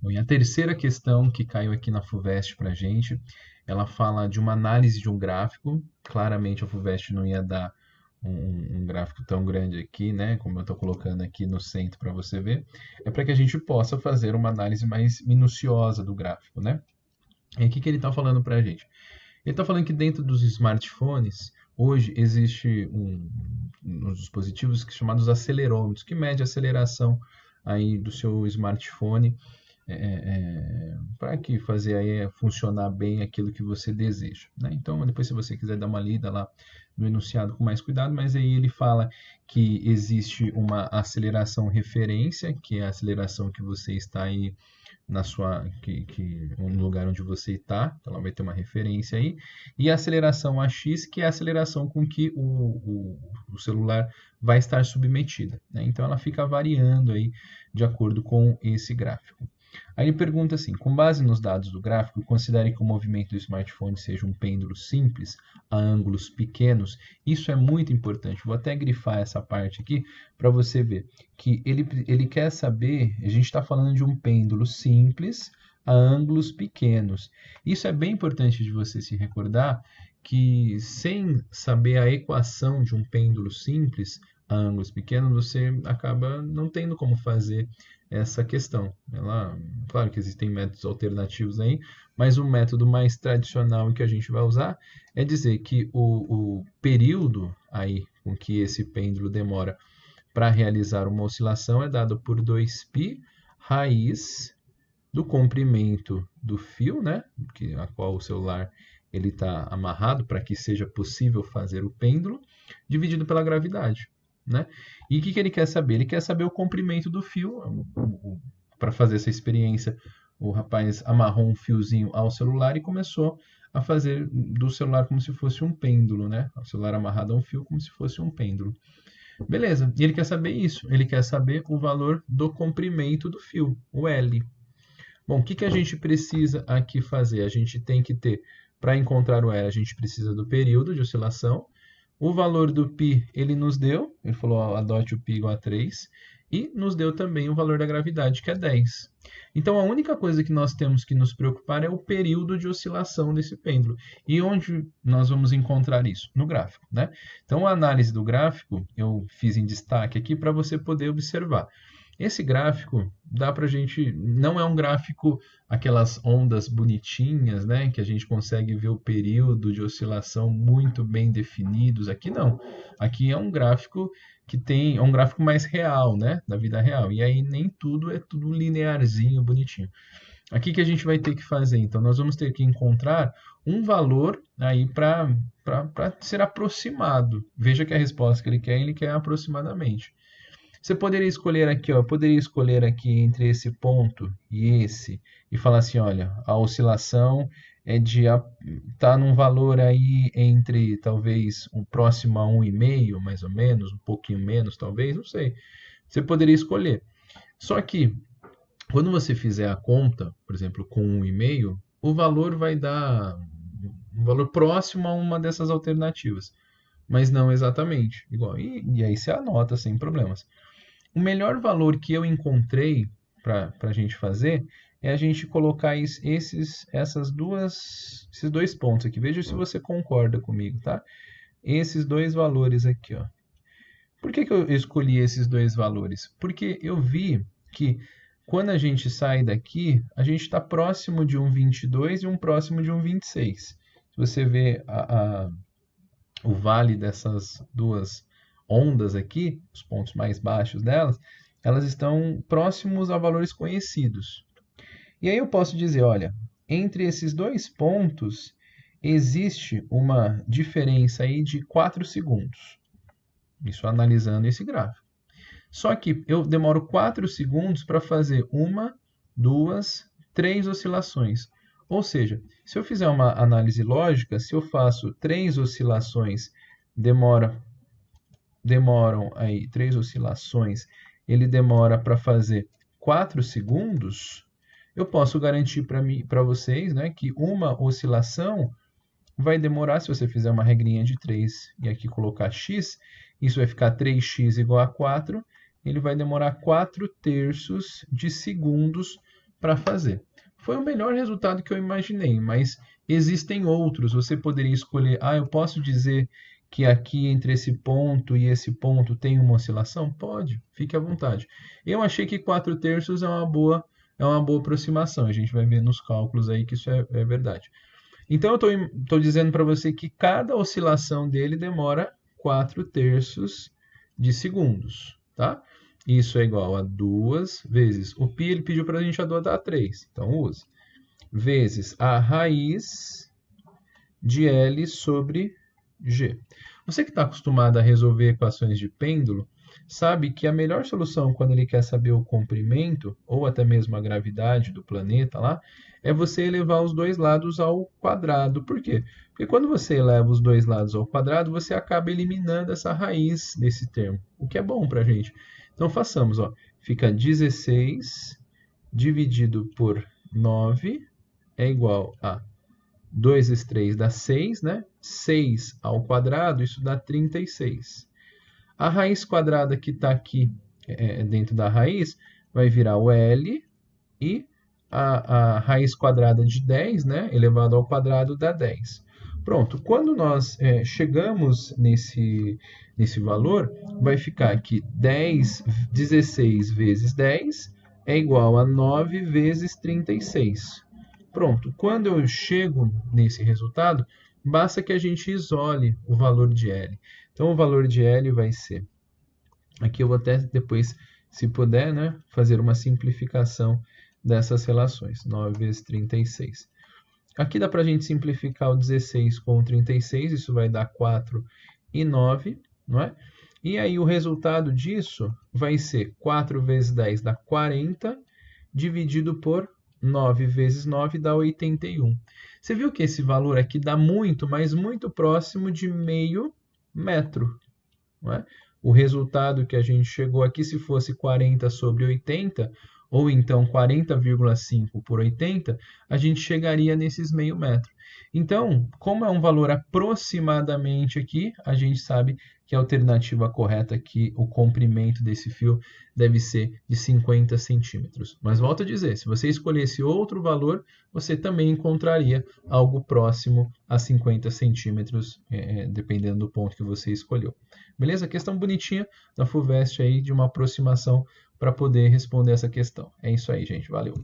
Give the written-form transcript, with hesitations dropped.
Bom, e a terceira questão que caiu aqui na FUVEST para a gente, ela fala de uma análise de um gráfico. Claramente a FUVEST não ia dar um gráfico tão grande aqui, né? Como eu estou colocando aqui no centro para você ver. É para que a gente possa fazer uma análise mais minuciosa do gráfico, né? E o que ele está falando para a gente? Ele está falando que dentro dos smartphones, hoje existe uns dispositivos chamados acelerômetros, que mede a aceleração aí do seu smartphone para que fazer aí funcionar bem aquilo que você deseja, né? Então, depois se você quiser dar uma lida lá no enunciado com mais cuidado, mas aí ele fala que existe uma aceleração referência, que é a aceleração que você está aí na sua no lugar onde você está, então ela vai ter uma referência aí, e a aceleração AX, que é a aceleração com que o celular vai estar submetida, né? Então ela fica variando aí de acordo com esse gráfico. Aí ele pergunta assim: com base nos dados do gráfico, considere que o movimento do smartphone seja um pêndulo simples a ângulos pequenos. Isso é muito importante. Vou até grifar essa parte aqui para você ver que ele quer saber. A gente está falando de um pêndulo simples a ângulos pequenos. Isso é bem importante de você se recordar que sem saber a equação de um pêndulo simples a ângulos pequenos, você acaba não tendo como fazer essa questão. Claro que existem métodos alternativos aí, mas o método mais tradicional que a gente vai usar é dizer que o período aí com que esse pêndulo demora para realizar uma oscilação é dado por 2π raiz do comprimento do fio, né, a qual o celular ele está amarrado para que seja possível fazer o pêndulo, dividido pela gravidade, né? E o que ele quer saber? Ele quer saber o comprimento do fio. Para fazer essa experiência, o rapaz amarrou um fiozinho ao celular e começou a fazer do celular como se fosse um pêndulo, né? O celular amarrado a um fio como se fosse um pêndulo. Beleza, e ele quer saber isso, ele quer saber o valor do comprimento do fio, o L. Bom, o que a gente precisa aqui fazer? A gente tem que ter, para encontrar o L, a gente precisa do período de oscilação. O valor do π ele nos deu, ele falou adote o π igual a 3, e nos deu também o valor da gravidade, que é 10. Então a única coisa que nós temos que nos preocupar é o período de oscilação desse pêndulo. E onde nós vamos encontrar isso? No gráfico, né? Então a análise do gráfico eu fiz em destaque aqui para você poder observar. Esse gráfico dá para a gente, não é um gráfico aquelas ondas bonitinhas, né, que a gente consegue ver o período de oscilação muito bem definidos. Aqui não. Aqui é um gráfico é um gráfico mais real, né, da vida real. E aí nem tudo é tudo linearzinho, bonitinho. Aqui que a gente vai ter que fazer, então nós vamos ter que encontrar um valor aí para ser aproximado. Veja que a resposta que ele quer aproximadamente. Você poderia escolher aqui, ó, eu poderia escolher aqui entre esse ponto e esse e falar assim, olha, a oscilação tá num valor aí entre talvez um próximo a 1,5, mais ou menos, um pouquinho menos, talvez, não sei. Você poderia escolher. Só que quando você fizer a conta, por exemplo, com 1,5, o valor vai dar um valor próximo a uma dessas alternativas, mas não exatamente igual. E aí você anota sem problemas. O melhor valor que eu encontrei para a gente fazer é a gente colocar esses dois pontos aqui. Veja se você concorda comigo, tá? Esses dois valores aqui, ó. Por que eu escolhi esses dois valores? Porque eu vi que quando a gente sai daqui, a gente está próximo de um 22 e um próximo de um 26. Se você vê o vale dessas duas ondas aqui, os pontos mais baixos delas, elas estão próximos a valores conhecidos. E aí eu posso dizer, olha, entre esses dois pontos existe uma diferença aí de 4 segundos. Isso analisando esse gráfico. Só que eu demoro 4 segundos para fazer uma, duas, três oscilações. Ou seja, se eu fizer uma análise lógica, se eu faço 3 oscilações, demoram aí 3 oscilações, ele demora para fazer 4 segundos, eu posso garantir para vocês, né, que uma oscilação vai demorar, se você fizer uma regrinha de 3 e aqui colocar x, isso vai ficar 3x igual a 4, ele vai demorar 4 terços de segundos para fazer. Foi o melhor resultado que eu imaginei, mas existem outros. Você poderia escolher, eu posso dizer que aqui entre esse ponto e esse ponto tem uma oscilação? Pode, fique à vontade. Eu achei que 4/3 é uma boa aproximação. A gente vai ver nos cálculos aí que isso é verdade. Então, eu estou dizendo para você que cada oscilação dele demora 4/3 de segundos, tá? Isso é igual a 2 vezes o π, ele pediu para a gente adotar 3, então use, vezes a raiz de L sobre G. Você que está acostumado a resolver equações de pêndulo, sabe que a melhor solução quando ele quer saber o comprimento, ou até mesmo a gravidade do planeta lá, é você elevar os dois lados ao quadrado. Por quê? Porque quando você eleva os dois lados ao quadrado, você acaba eliminando essa raiz desse termo, o que é bom para a gente. Então façamos, fica 16 dividido por 9 é igual a 2 vezes 3 dá 6, né? 6 ao quadrado, isso dá 36. A raiz quadrada que está aqui dentro da raiz vai virar o L e a raiz quadrada de 10, né, elevado ao quadrado, dá 10. Pronto, quando nós chegamos nesse valor, vai ficar aqui 16 vezes 10 é igual a 9 vezes 36. Pronto, quando eu chego nesse resultado, basta que a gente isole o valor de L. Então, o valor de L vai ser... Aqui eu vou até depois, se puder, né, fazer uma simplificação dessas relações. 9 vezes 36. Aqui dá para a gente simplificar o 16 com o 36, isso vai dar 4 e 9, não é? E aí o resultado disso vai ser 4 vezes 10 dá 40, dividido por 9 vezes 9 dá 81. Você viu que esse valor aqui dá muito, mas muito próximo de meio metro, não é? O resultado que a gente chegou aqui, se fosse 40 sobre 80, ou então 40,5 por 80, a gente chegaria nesses meio metro. Então, como é um valor aproximadamente aqui, a gente sabe que a alternativa correta aqui, o comprimento desse fio deve ser de 50 centímetros. Mas volto a dizer, se você escolhesse outro valor, você também encontraria algo próximo a 50 centímetros, dependendo do ponto que você escolheu. Beleza? Questão bonitinha da FUVEST aí, de uma aproximação para poder responder essa questão. É isso aí, gente. Valeu!